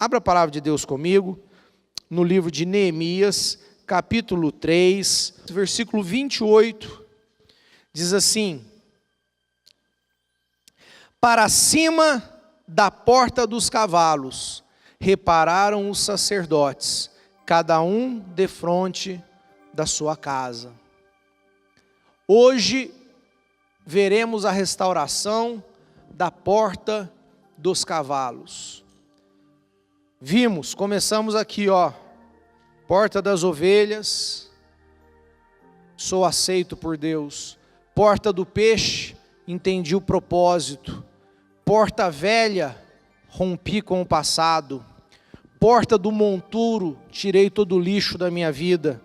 Abra a palavra de Deus comigo, no livro de Neemias, capítulo 3, versículo 28, diz assim: para cima da porta dos cavalos repararam os sacerdotes, cada um defronte da sua casa. Hoje veremos a restauração da porta dos cavalos. Começamos aqui, porta das ovelhas, sou aceito por Deus. Porta do peixe, entendi o propósito. Porta velha, rompi com o passado. Porta do monturo, tirei todo o lixo da minha vida.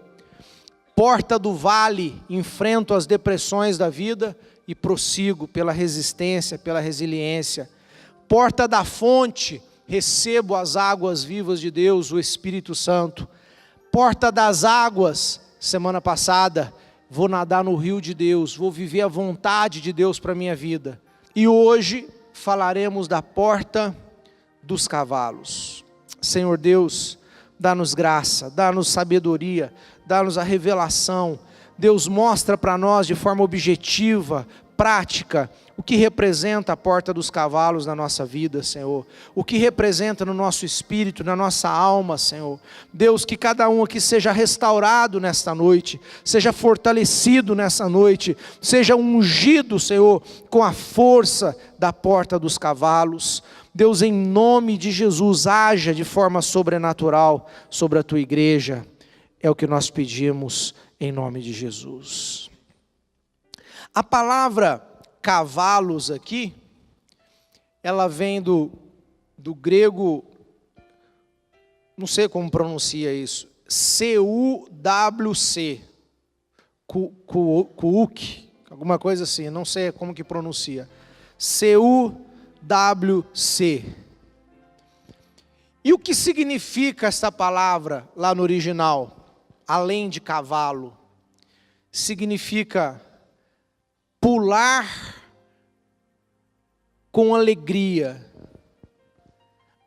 Porta do vale, enfrento as depressões da vida e prossigo pela resistência, pela resiliência. Porta da fonte, recebo as águas vivas de Deus, o Espírito Santo. Porta das águas, semana passada, vou nadar no rio de Deus, vou viver a vontade de Deus para a minha vida. E hoje falaremos da porta dos cavalos. Senhor Deus, dá-nos graça, dá-nos sabedoria, dá-nos a revelação. Deus, mostra para nós de forma objetiva, prática, o que representa a porta dos cavalos na nossa vida, Senhor. O que representa no nosso espírito, na nossa alma, Senhor. Deus, que cada um aqui seja restaurado nesta noite, seja fortalecido nessa noite, seja ungido, Senhor, com a força da porta dos cavalos. Deus, em nome de Jesus, haja de forma sobrenatural sobre a tua igreja. É o que nós pedimos em nome de Jesus. A palavra cavalos aqui, ela vem do grego, não sei como pronuncia isso, C-U-W-C, Kuuk, alguma coisa assim, não sei como que pronuncia, C-U-W-C. E o que significa essa palavra lá no original, além de cavalo? Significa pular com alegria.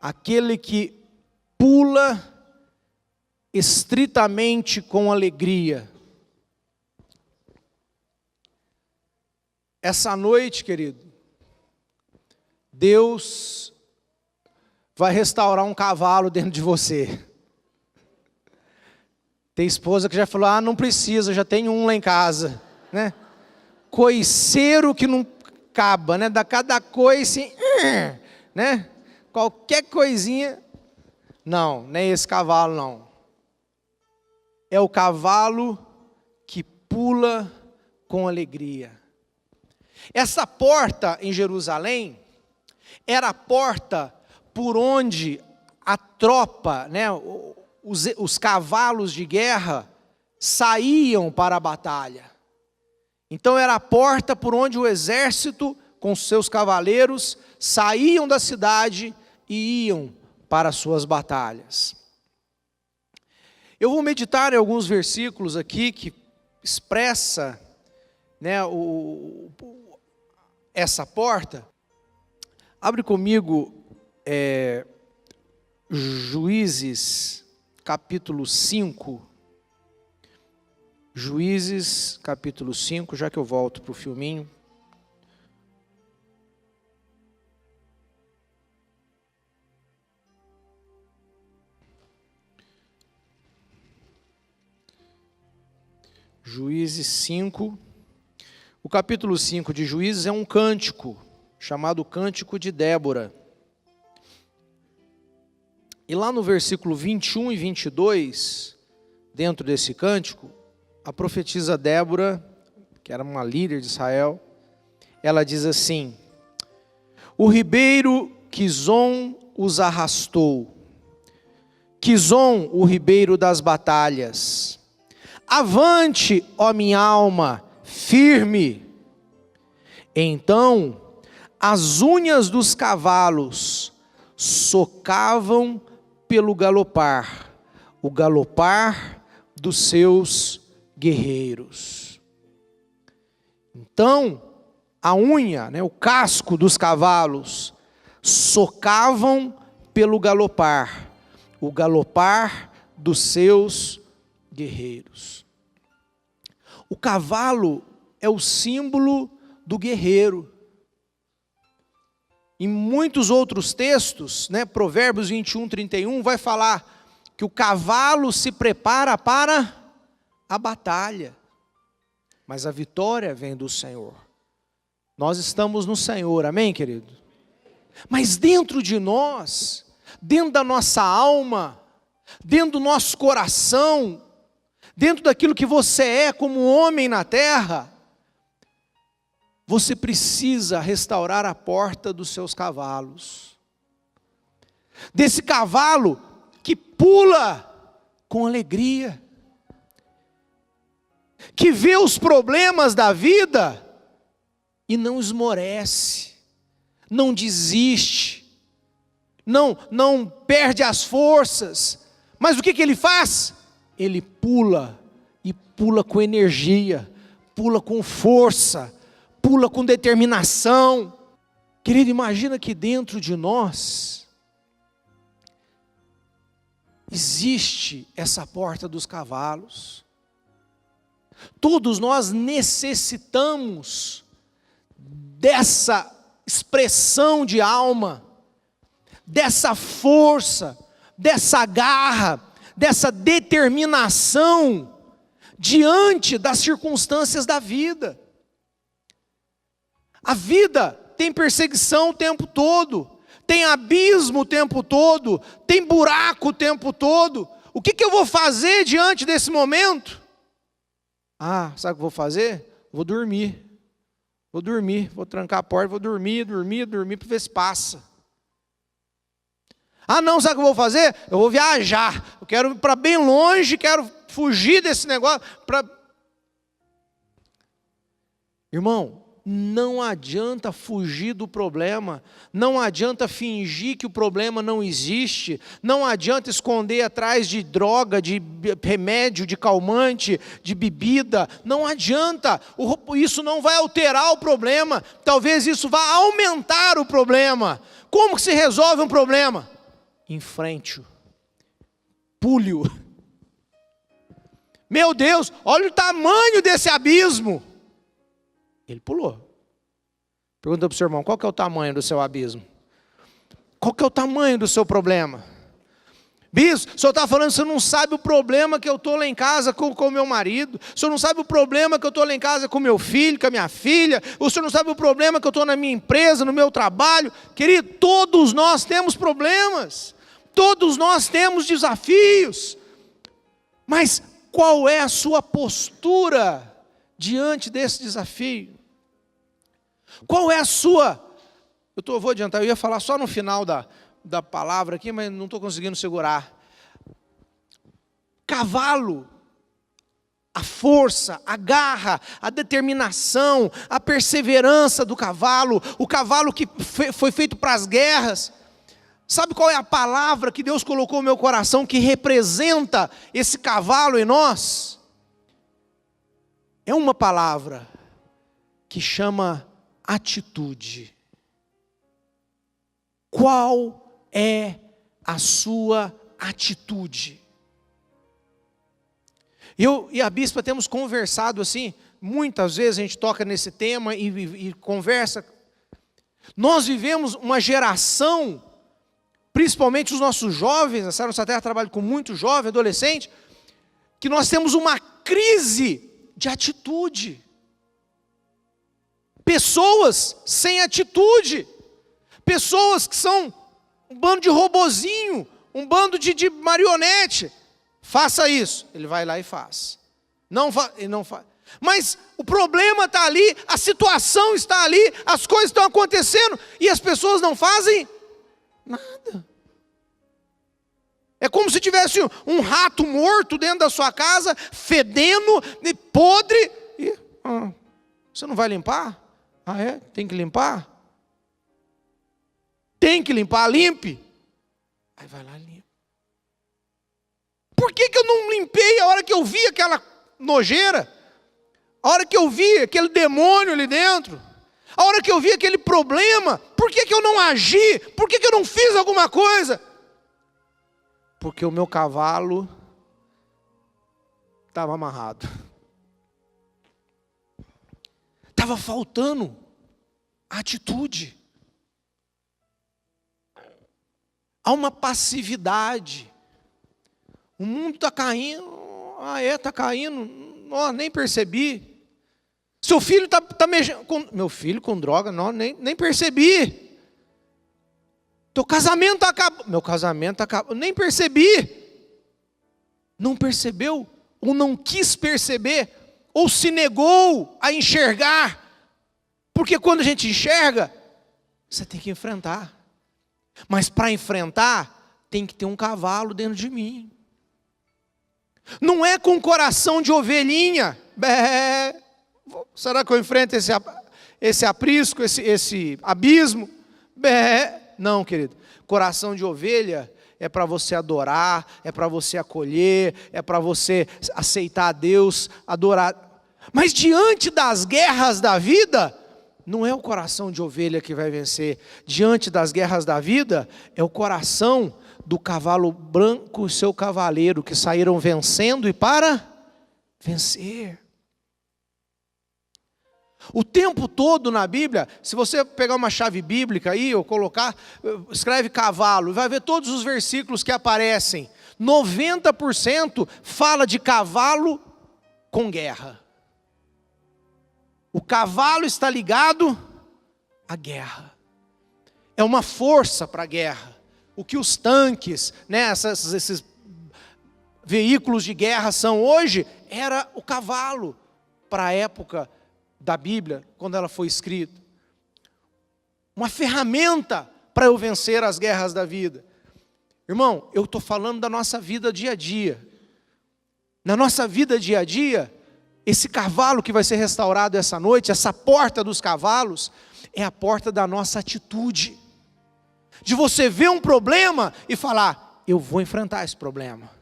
Aquele que pula estritamente com alegria. Essa noite, querido, Deus vai restaurar um cavalo dentro de você. Tem esposa que já falou, não precisa, já tem um lá em casa, né? Coiceiro que não acaba, né? Dá cada coice, né? Qualquer coisinha. Não, nem esse cavalo não. É o cavalo que pula com alegria. Essa porta em Jerusalém era a porta por onde a tropa, né? Os cavalos de guerra saíam para a batalha. Então era a porta por onde o exército, com seus cavaleiros, saíam da cidade e iam para as suas batalhas. Eu vou meditar em alguns versículos aqui que expressa, né, essa porta. Abre comigo Juízes, capítulo 5. Juízes, capítulo 5, já que eu volto para o filminho. Juízes 5. O capítulo 5 de Juízes é um cântico, chamado Cântico de Débora. E lá no versículo 21 e 22, dentro desse cântico, a profetisa Débora, que era uma líder de Israel, ela diz assim: o ribeiro Quizon os arrastou, Quizon, o ribeiro das batalhas. Avante, ó minha alma, firme. Então, as unhas dos cavalos socavam pelo galopar, o galopar dos seus guerreiros. Então, a unha, né, o casco dos cavalos, socavam pelo galopar, o galopar dos seus guerreiros. O cavalo é o símbolo do guerreiro. Em muitos outros textos, Provérbios 21, 31, vai falar que o cavalo se prepara para a batalha, mas a vitória vem do Senhor. Nós estamos no Senhor, amém, querido? Mas dentro de nós, dentro da nossa alma, dentro do nosso coração, dentro daquilo que você é como homem na terra, você precisa restaurar a porta dos seus cavalos. Desse cavalo que pula com alegria, que vê os problemas da vida e não esmorece, não desiste, não perde as forças. Mas o que ele faz? Ele pula, e pula com energia, pula com força, pula com determinação. Querido, imagina que dentro de nós existe essa porta dos cavalos. Todos nós necessitamos dessa expressão de alma, dessa força, dessa garra, dessa determinação diante das circunstâncias da vida. A vida tem perseguição o tempo todo, tem abismo o tempo todo, tem buraco o tempo todo. O que eu vou fazer diante desse momento? Sabe o que eu vou fazer? Vou dormir, vou trancar a porta, vou dormir para ver se passa. Não, sabe o que eu vou fazer? Eu vou viajar, eu quero ir para bem longe, quero fugir desse negócio. Irmão, não adianta fugir do problema, não adianta fingir que o problema não existe, não adianta esconder atrás de droga, de remédio, de calmante, de bebida, não adianta, isso não vai alterar o problema, talvez isso vá aumentar o problema. Como que se resolve um problema? Enfrente-o, pule-o. Meu Deus, olha o tamanho desse abismo. Ele pulou. Pergunta para o seu irmão, qual que é o tamanho do seu abismo? Qual que é o tamanho do seu problema? Bispo, o senhor está falando, você não sabe o problema que eu estou lá em casa com o meu marido, o senhor não sabe o problema que eu estou lá em casa com o meu filho, com a minha filha, o senhor não sabe o problema que eu estou na minha empresa, no meu trabalho. Querido, todos nós temos problemas, todos nós temos desafios, mas qual é a sua postura diante desse desafio? Qual é a sua? Vou adiantar, eu ia falar só no final da palavra aqui, mas não estou conseguindo segurar. Cavalo, a força, a garra, a determinação, a perseverança do cavalo, o cavalo que foi feito para as guerras. Sabe qual é a palavra que Deus colocou no meu coração que representa esse cavalo em nós? É uma palavra que chama atitude. Qual é a sua atitude? Eu e a bispa temos conversado assim, muitas vezes a gente toca nesse tema e conversa. Nós vivemos uma geração, principalmente os nossos jovens, a nossa terra trabalha com muito jovem, adolescente, que nós temos uma crise de atitude. Pessoas sem atitude, pessoas que são um bando de robozinho, um bando de marionete. Faça isso, ele vai lá e faz. Ele não faz. Mas o problema está ali, a situação está ali, as coisas estão acontecendo e as pessoas não fazem nada. É como se tivesse um rato morto dentro da sua casa, fedendo, podre. Você não vai limpar? Tem que limpar? Tem que limpar, limpe. Aí vai lá e limpa. Por que eu não limpei a hora que eu vi aquela nojeira? A hora que eu vi aquele demônio ali dentro? A hora que eu vi aquele problema, por que eu não agi? Por que eu não fiz alguma coisa? Porque o meu cavalo estava amarrado. Estava faltando atitude. Há uma passividade. O mundo está caindo. Está caindo. Nem percebi. Seu filho está mexendo. Meu filho com droga, nem percebi. Teu casamento acabou. Meu casamento acabou. Nem percebi. Não percebeu? Ou não quis perceber? Ou se negou a enxergar? Porque quando a gente enxerga, você tem que enfrentar. Mas para enfrentar, tem que ter um cavalo dentro de mim. Não é com coração de ovelhinha. Será que eu enfrento esse aprisco, esse abismo? Não, querido. Coração de ovelha é para você adorar, é para você acolher, é para você aceitar a Deus, adorar. Mas diante das guerras da vida, não é o coração de ovelha que vai vencer. Diante das guerras da vida, é o coração do cavalo branco e seu cavaleiro, que saíram vencendo e para vencer. O tempo todo na Bíblia, se você pegar uma chave bíblica aí, ou colocar, escreve cavalo, vai ver todos os versículos que aparecem. 90% fala de cavalo com guerra. O cavalo está ligado à guerra. É uma força para a guerra. O que os tanques, esses veículos de guerra são hoje, era o cavalo para a época da Bíblia, quando ela foi escrita. Uma ferramenta para eu vencer as guerras da vida. Irmão, eu estou falando da nossa vida dia a dia. Na nossa vida dia a dia, esse cavalo que vai ser restaurado essa noite, essa porta dos cavalos, é a porta da nossa atitude. De você ver um problema e falar, eu vou enfrentar esse problema.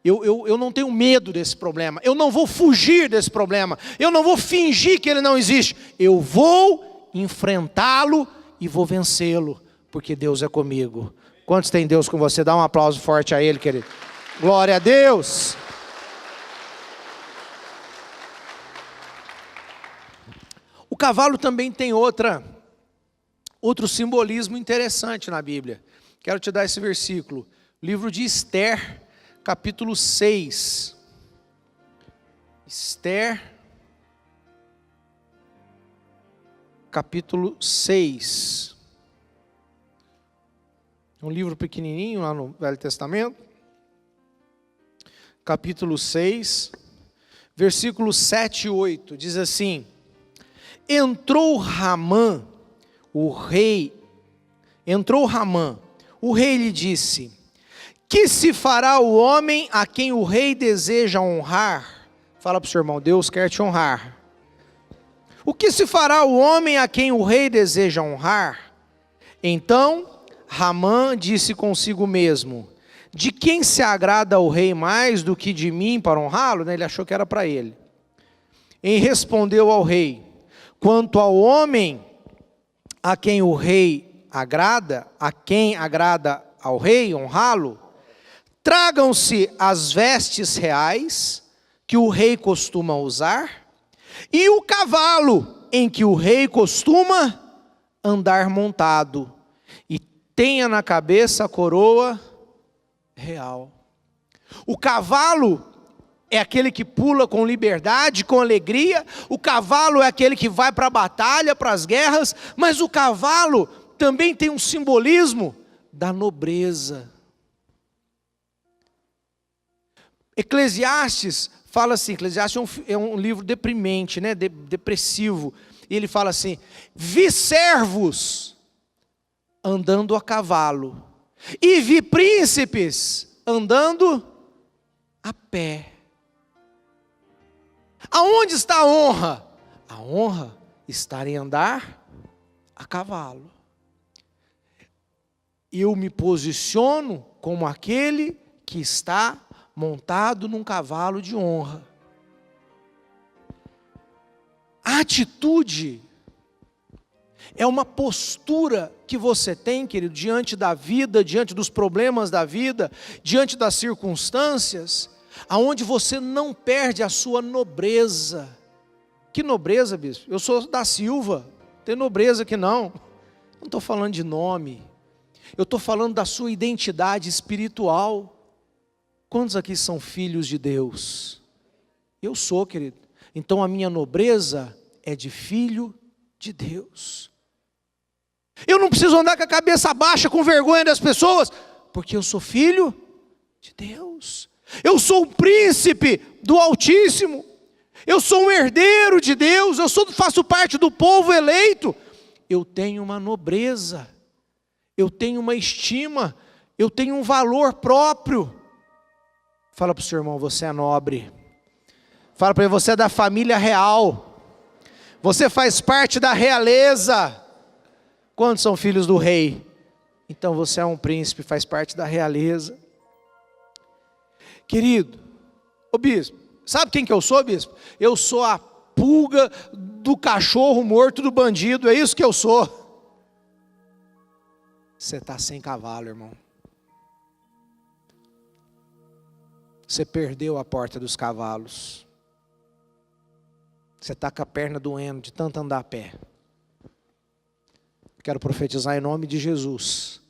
Eu não tenho medo desse problema. Eu não vou fugir desse problema. Eu não vou fingir que ele não existe. Eu vou enfrentá-lo e vou vencê-lo, porque Deus é comigo. Quantos tem Deus com você? Dá um aplauso forte a Ele, querido. Glória a Deus. O cavalo também tem outro simbolismo interessante na Bíblia. Quero te dar esse versículo. Livro de Esther, capítulo 6. Esther, capítulo 6. Um livro pequenininho lá no Velho Testamento. Capítulo 6, versículos 7 e 8. Diz assim: Entrou Ramã, o rei lhe disse: Que se fará o homem a quem o rei deseja honrar? Fala para o seu irmão, Deus quer te honrar. O que se fará o homem a quem o rei deseja honrar? Então Ramã disse consigo mesmo: De quem se agrada o rei mais do que de mim para honrá-lo? Ele achou que era para ele. E respondeu ao rei: Quanto ao homem a quem o rei agrada, a quem agrada ao rei honrá-lo, tragam-se as vestes reais que o rei costuma usar, e o cavalo em que o rei costuma andar montado, e tenha na cabeça a coroa real. O cavalo é aquele que pula com liberdade, com alegria. O cavalo é aquele que vai para a batalha, para as guerras. Mas o cavalo também tem um simbolismo da nobreza. Eclesiastes fala assim, Eclesiastes é um livro deprimente, depressivo. E ele fala assim: vi servos andando a cavalo, e vi príncipes andando a pé. Aonde está a honra? A honra está em andar a cavalo. Eu me posiciono como aquele que está montado num cavalo de honra. A atitude É uma postura que você tem, querido, diante da vida, diante dos problemas da vida, diante das circunstâncias, aonde você não perde a sua nobreza. Que nobreza, bispo? Eu sou da Silva, não tem nobreza aqui não. Não estou falando de nome, eu estou falando da sua identidade espiritual. Quantos aqui são filhos de Deus? Eu sou, querido. Então a minha nobreza é de filho de Deus. Eu não preciso andar com a cabeça baixa, com vergonha das pessoas, porque eu sou filho de Deus. Eu sou o príncipe do Altíssimo. Eu sou um herdeiro de Deus. Faço parte do povo eleito. Eu tenho uma nobreza. Eu tenho uma estima. Eu tenho um valor próprio. Fala para o seu irmão, você é nobre. Fala para ele, você é da família real. Você faz parte da realeza. Quantos são filhos do rei? Então você é um príncipe, faz parte da realeza. Querido, ô bispo, sabe quem que eu sou, bispo? Eu sou a pulga do cachorro morto do bandido, é isso que eu sou. Você está sem cavalo, irmão. Você perdeu a porta dos cavalos. Você está com a perna doendo de tanto andar a pé. Quero profetizar em nome de Jesus,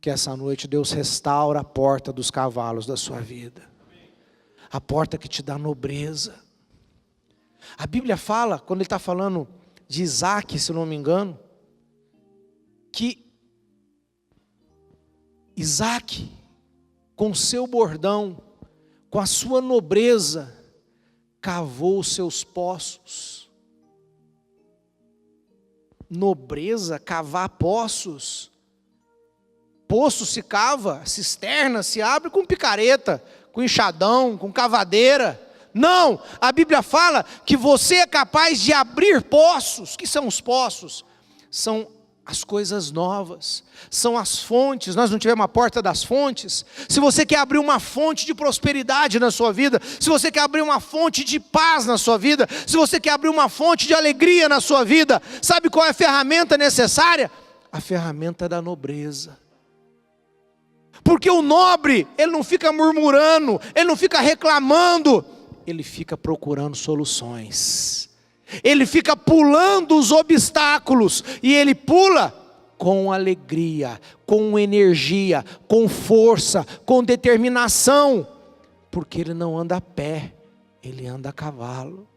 que essa noite Deus restaura a porta dos cavalos da sua vida. A porta que te dá nobreza. A Bíblia fala, quando ele está falando de Isaac, se não me engano, que Isaac, com seu bordão, com a sua nobreza, cavou os seus poços. Nobreza, cavar poços. Poço se cava, cisterna se abre com picareta, com enxadão, com cavadeira. Não, a Bíblia fala que você é capaz de abrir poços. O que são os poços? São as coisas novas, são as fontes. Nós não tivemos a porta das fontes. Se você quer abrir uma fonte de prosperidade na sua vida, se você quer abrir uma fonte de paz na sua vida, se você quer abrir uma fonte de alegria na sua vida, sabe qual é a ferramenta necessária? A ferramenta da nobreza. Porque o nobre, ele não fica murmurando, ele não fica reclamando, ele fica procurando soluções. Ele fica pulando os obstáculos, e ele pula com alegria, com energia, com força, com determinação, porque ele não anda a pé, ele anda a cavalo.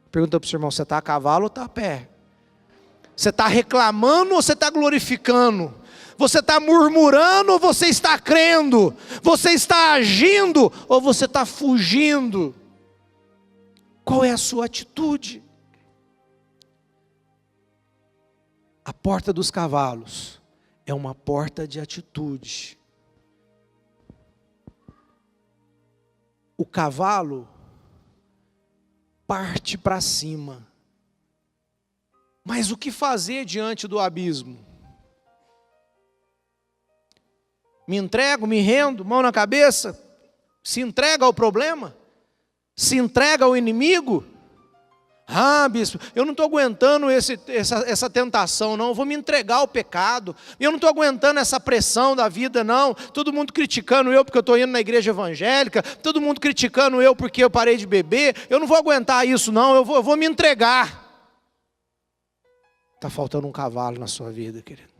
Pergunta para o seu irmão, você está a cavalo ou está a pé? Você está reclamando ou você está glorificando? Você está murmurando ou você está crendo? Você está agindo ou você está fugindo? Qual é a sua atitude? A porta dos cavalos é uma porta de atitude. O cavalo parte para cima. Mas o que fazer diante do abismo? Me entrego, me rendo, mão na cabeça? Se entrega ao problema? Se entrega ao inimigo? Ah, bispo, eu não estou aguentando essa tentação não, eu vou me entregar ao pecado, eu não estou aguentando essa pressão da vida não, todo mundo criticando eu porque eu estou indo na igreja evangélica, todo mundo criticando eu porque eu parei de beber, eu não vou aguentar isso não, eu vou me entregar. Está faltando um cavalo na sua vida, querido.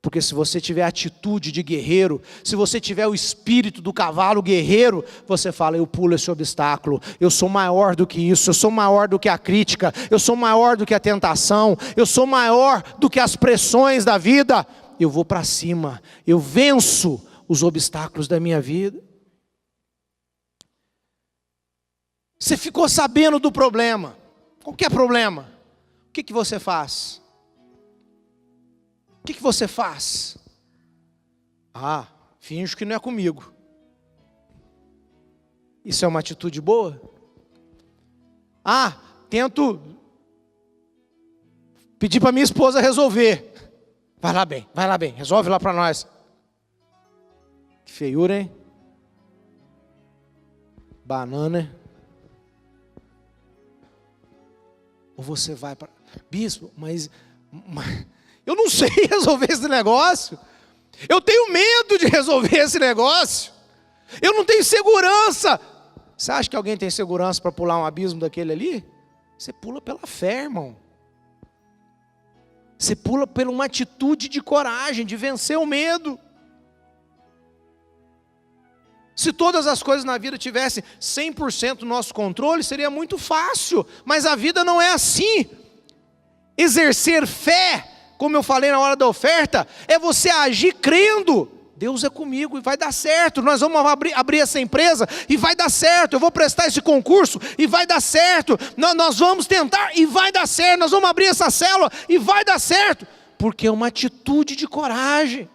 Porque se você tiver atitude de guerreiro, se você tiver o espírito do cavalo guerreiro, você fala, eu pulo esse obstáculo, eu sou maior do que isso, eu sou maior do que a crítica, eu sou maior do que a tentação, eu sou maior do que as pressões da vida, eu vou para cima, eu venço os obstáculos da minha vida. Você ficou sabendo do problema, qualquer problema, o que você faz? O que você faz? Ah, finjo que não é comigo. Isso é uma atitude boa? Ah, tento pedir para minha esposa resolver. Vai lá bem, resolve lá para nós. Que feiura, hein? Banana. Ou você vai para... Bispo, mas Eu não sei resolver esse negócio. Eu tenho medo de resolver esse negócio. Eu não tenho segurança. Você acha que alguém tem segurança para pular um abismo daquele ali? Você pula pela fé, irmão. Você pula por uma atitude de coragem, de vencer o medo. Se todas as coisas na vida tivessem 100% no nosso controle, seria muito fácil. Mas a vida não é assim. Exercer fé, como eu falei na hora da oferta, é você agir crendo. Deus é comigo e vai dar certo. Nós vamos abrir essa empresa e vai dar certo. Eu vou prestar esse concurso e vai dar certo. Nós vamos tentar e vai dar certo. Nós vamos abrir essa célula e vai dar certo. Porque é uma atitude de coragem.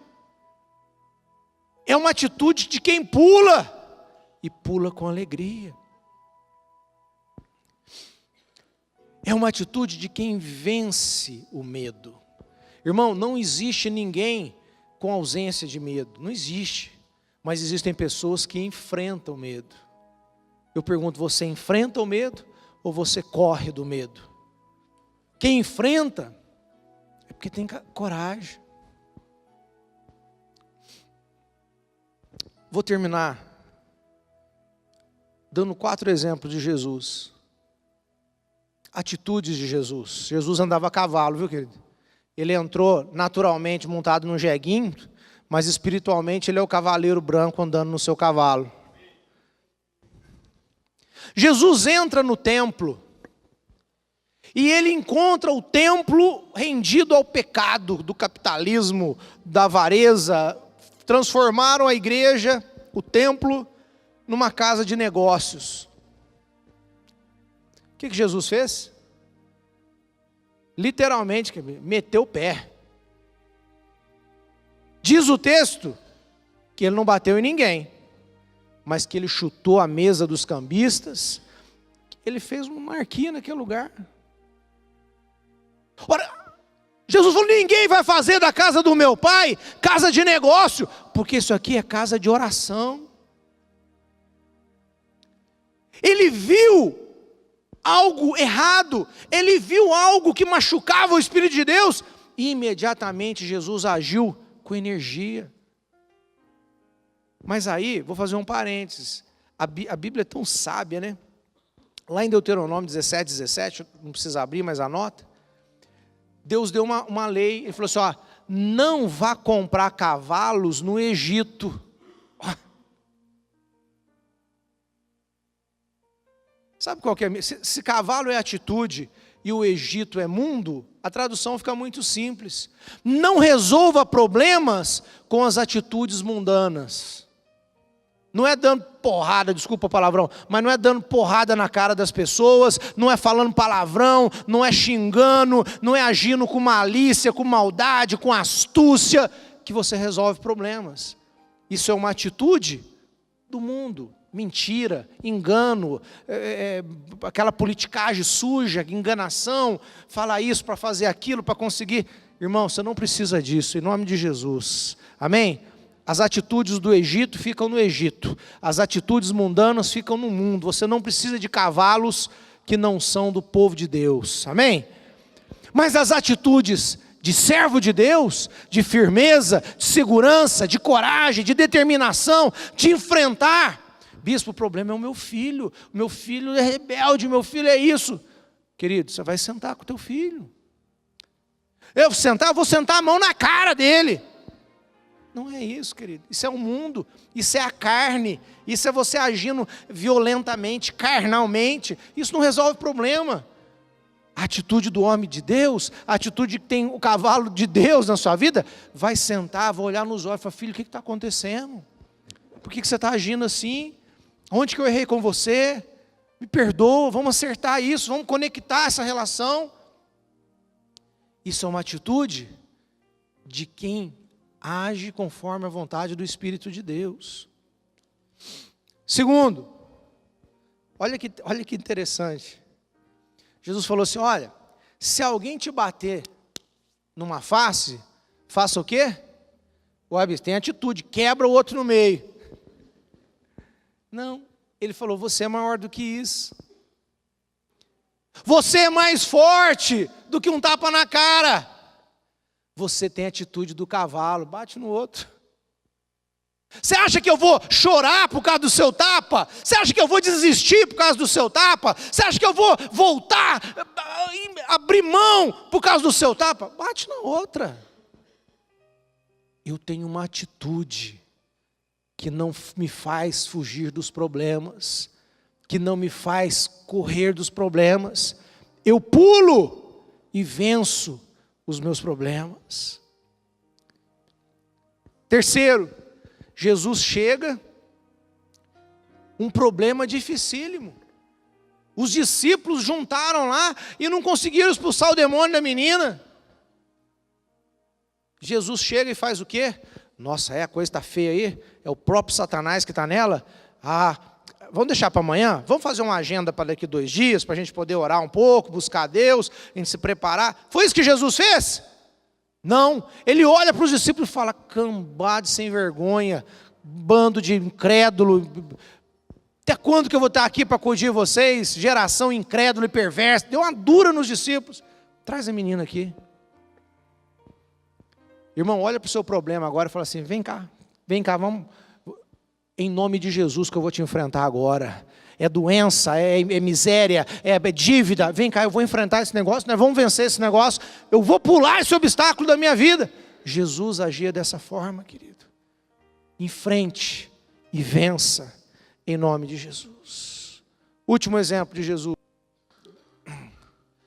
É uma atitude de quem pula e pula com alegria. É uma atitude de quem vence o medo. Irmão, não existe ninguém com ausência de medo. Não existe. Mas existem pessoas que enfrentam o medo. Eu pergunto, você enfrenta o medo ou você corre do medo? Quem enfrenta é porque tem coragem. Vou terminar dando 4 exemplos de Jesus. Atitudes de Jesus. Jesus andava a cavalo, viu, querido? Ele entrou naturalmente montado num jeguinho, mas espiritualmente ele é o cavaleiro branco andando no seu cavalo. Jesus entra no templo e ele encontra o templo rendido ao pecado do capitalismo, da avareza. Transformaram a igreja, o templo, numa casa de negócios. O que Jesus fez? Literalmente, meteu o pé. Diz o texto que ele não bateu em ninguém, mas que ele chutou a mesa dos cambistas, ele fez uma anarquia naquele lugar. Ora, Jesus falou, ninguém vai fazer da casa do meu pai casa de negócio, porque isso aqui é casa de oração. Ele viu algo errado, ele viu algo que machucava o Espírito de Deus, e imediatamente Jesus agiu com energia. Mas aí, vou fazer um parênteses, a Bíblia é tão sábia, né? Lá em Deuteronômio 17, não precisa abrir, mas anota. Deus deu uma lei, ele falou assim, ó, não vá comprar cavalos no Egito. Sabe qual que é? Se cavalo é atitude e o Egito é mundo, a tradução fica muito simples. Não resolva problemas com as atitudes mundanas. Não é dando porrada, desculpa o palavrão, mas não é dando porrada na cara das pessoas, não é falando palavrão, não é xingando, não é agindo com malícia, com maldade, com astúcia, que você resolve problemas. Isso é uma atitude do mundo. Mentira, engano, aquela politicagem suja, enganação, falar isso para fazer aquilo, para conseguir. Irmão, você não precisa disso, em nome de Jesus. Amém? As atitudes do Egito ficam no Egito. As atitudes mundanas ficam no mundo. Você não precisa de cavalos que não são do povo de Deus. Amém? Mas as atitudes de servo de Deus, de firmeza, de segurança, de coragem, de determinação, de enfrentar. Bispo, o problema é o meu filho é rebelde, o meu filho é isso. Querido, você vai sentar com o teu filho. Eu vou sentar a mão na cara dele. Não é isso, querido. Isso é o mundo, isso é a carne, isso é você agindo violentamente, carnalmente. Isso não resolve problema. A atitude do homem de Deus, a atitude que tem o cavalo de Deus na sua vida, vai sentar, vai olhar nos olhos e falar, filho, o que está acontecendo? Por que você está agindo assim? Onde que eu errei com você? Me perdoa, vamos acertar isso, vamos conectar essa relação. Isso é uma atitude de quem age conforme a vontade do Espírito de Deus. Segundo, olha que interessante. Jesus falou assim, olha, se alguém te bater numa face, faça o quê? Tem atitude, quebra o outro no meio. Não, ele falou, você é maior do que isso. Você é mais forte do que um tapa na cara. você tem a atitude do cavalo, bate no outro. Você acha que eu vou chorar por causa do seu tapa? Você acha que eu vou desistir por causa do seu tapa? Você acha que eu vou voltar, abrir mão por causa do seu tapa? Bate na outra. Eu tenho uma atitude que não me faz fugir dos problemas, que não me faz correr dos problemas. Eu pulo e venço os meus problemas. Terceiro, Jesus chega, um problema dificílimo. Os discípulos juntaram lá e não conseguiram expulsar o demônio da menina. Jesus chega e faz o quê? Nossa, a coisa está feia aí, é o próprio Satanás que está nela. Vamos deixar para amanhã? Vamos fazer uma agenda para daqui 2 dias, para a gente poder orar um pouco, buscar a Deus, a gente se preparar. Foi isso que Jesus fez? Não, ele olha para os discípulos e fala: cambada sem vergonha, bando de incrédulo, até quando que eu vou estar aqui para acudir vocês? Geração incrédula e perversa. Deu uma dura nos discípulos. Traz a menina aqui. Irmão, olha para o seu problema agora e fala assim: vem cá, vamos, em nome de Jesus que eu vou te enfrentar agora. É doença, é miséria, é dívida. Vem cá, eu vou enfrentar esse negócio, nós vamos vencer esse negócio. Eu vou pular esse obstáculo da minha vida. Jesus agia dessa forma, querido. Enfrente e vença em nome de Jesus. Último exemplo de Jesus.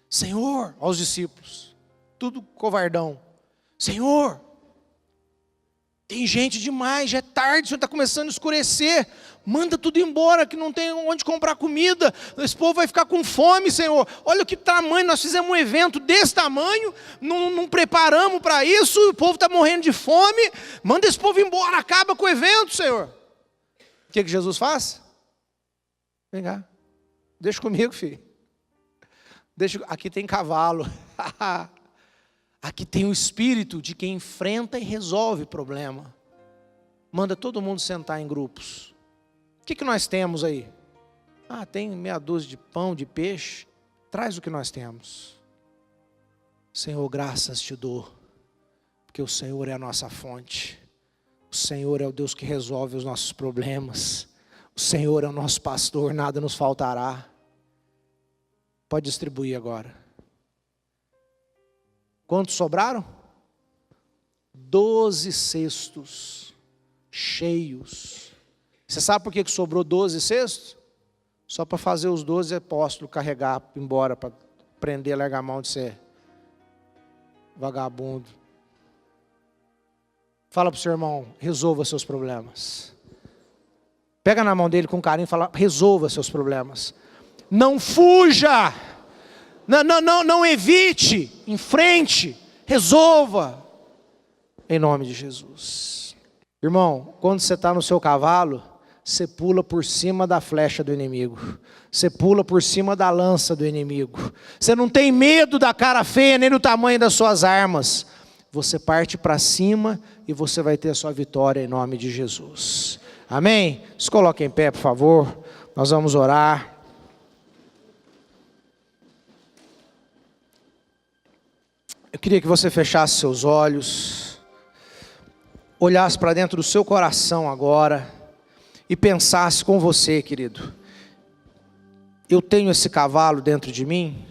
Senhor, aos discípulos, tudo covardão. Senhor, tem gente demais, já é tarde, o Senhor está começando a escurecer. Manda tudo embora, que não tem onde comprar comida. Esse povo vai ficar com fome, Senhor. Olha que tamanho, nós fizemos um evento desse tamanho, não preparamos para isso, o povo está morrendo de fome. Manda esse povo embora, acaba com o evento, Senhor. O que Jesus faz? Vem cá, deixa comigo, filho. Aqui tem cavalo. Aqui tem o espírito de quem enfrenta e resolve problema. Manda todo mundo sentar em grupos. O que nós temos aí? Tem meia dúzia de pão, de peixe. Traz o que nós temos. Senhor, graças te dou, porque o Senhor é a nossa fonte. O Senhor é o Deus que resolve os nossos problemas. O Senhor é o nosso pastor, nada nos faltará. Pode distribuir agora. Quantos sobraram? 12 cestos cheios. Você sabe por que sobrou 12 cestos? Só para fazer os 12 apóstolos carregar embora, para prender, largar a mão de ser vagabundo. Fala para o seu irmão, resolva seus problemas. Pega na mão dele com carinho e fala: resolva seus problemas. Não fuja. Não evite, enfrente, resolva, em nome de Jesus. Irmão, quando você está no seu cavalo, você pula por cima da flecha do inimigo, você pula por cima da lança do inimigo, você não tem medo da cara feia, nem do tamanho das suas armas, você parte para cima e você vai ter a sua vitória em nome de Jesus. Amém? Se coloque em pé, por favor, nós vamos orar. Eu queria que você fechasse seus olhos, olhasse para dentro do seu coração agora e pensasse com você, querido: eu tenho esse cavalo dentro de mim,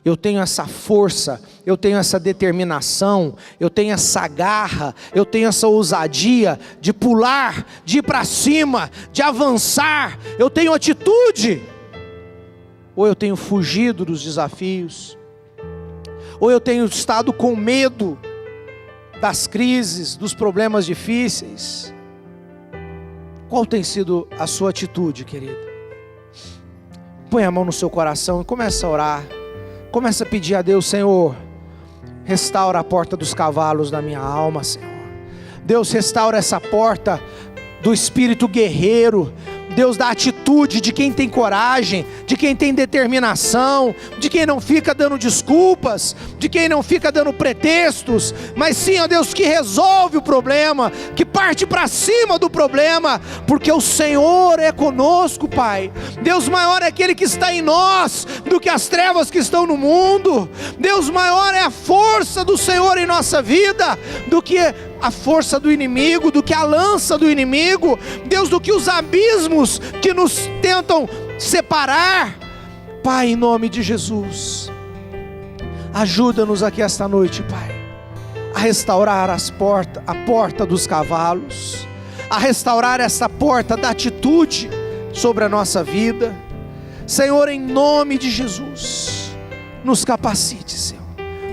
eu tenho essa força, eu tenho essa determinação, eu tenho essa garra, eu tenho essa ousadia de pular, de ir para cima, de avançar, eu tenho atitude, ou eu tenho fugido dos desafios, ou eu tenho estado com medo das crises, dos problemas difíceis? Qual tem sido a sua atitude, querido? Põe a mão no seu coração e começa a orar. Começa a pedir a Deus: Senhor, restaura a porta dos cavalos da minha alma, Senhor. Deus, restaura essa porta do espírito guerreiro. Deus, da atitude de quem tem coragem, de quem tem determinação, de quem não fica dando desculpas, de quem não fica dando pretextos, mas sim, ó Deus, que resolve o problema, que parte para cima do problema, porque o Senhor é conosco, Pai. Deus, maior é aquele que está em nós do que as trevas que estão no mundo. Deus, maior é a força do Senhor em nossa vida do que a força do inimigo, do que a lança do inimigo, Deus, do que os abismos que nos tentam separar. Pai, em nome de Jesus, ajuda-nos aqui esta noite, Pai, a restaurar a porta dos cavalos, a restaurar essa porta da atitude sobre a nossa vida. Senhor, em nome de Jesus, nos capacite, Senhor,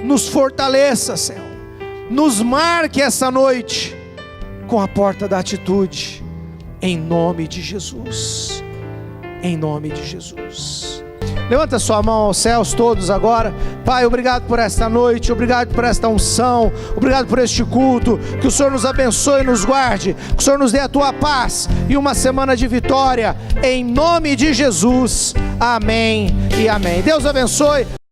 nos fortaleça, Senhor, nos marque essa noite com a porta da atitude, em nome de Jesus, em nome de Jesus. Levanta sua mão aos céus todos agora. Pai, obrigado por esta noite, obrigado por esta unção, obrigado por este culto. Que o Senhor nos abençoe e nos guarde, que o Senhor nos dê a tua paz e uma semana de vitória, em nome de Jesus, amém e amém. Deus abençoe.